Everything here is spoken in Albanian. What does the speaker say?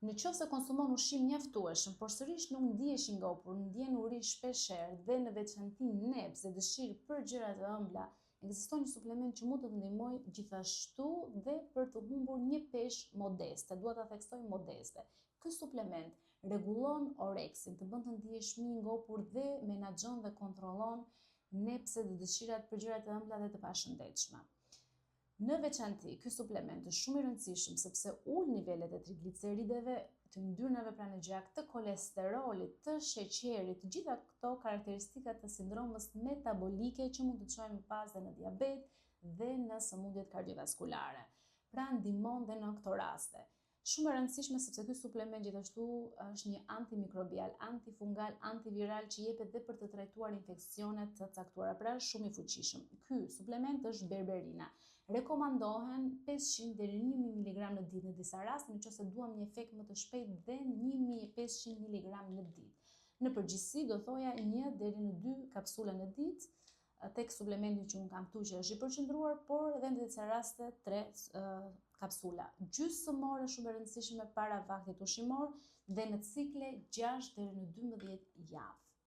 Në qoftë se konsumon ushqim mjaftueshëm, por sërish nuk ndihesh i ngopur, ndjen uri shpeshherë dhe në veçanti nepz dhe dëshirë për gjëra të ëmbla, ekziston një suplement që mund të të ndihmojë gjithashtu dhe për të humbur një peshë modeste, dua ta theksoj modeste. Ky suplement rregullon oreksin, të bën të ndihesh më i ngopur dhe menaxhon dhe kontrollon nepset dhe dëshirat për gjëra të ëmbla dhe të pashëndetshme. Në veçanti, ky suplement është shumë i rëndësishëm sepse ul nivelet e triglicerideve, të yndyrnave pranë gjak, të kolesterolit, të sheqerit, të gjitha këto karakteristika të sindromës metabolike që mund të çojnë më pas dhe në diabet dhe në sëmundjet kardiovaskulare. Pra ndihmon dhe në këto raste. Shumë e rëndësishme sepse ky suplement gjithashtu është një antimikrobial, antifungal, antiviral që jepet dhe për të trajtuar infeksionet të caktuara, pra është shumë i fuqishëm. Ky suplement është berberina. Rekomandohen 500 deri në 1000 mg në ditë, në disa raste nëse duam një efekt më të shpejtë dhe 1500 mg në ditë. Në përgjithësi do thoja 1 deri në 2 kapsule në ditë, tek suplementi që unë kam këtu që është i përqendruar, por edhe në disa raste 3 kapsula. Gjysmore shumë e rëndësishme para vaktit ushqimor dhe në cikle 6 deri në 12 javë.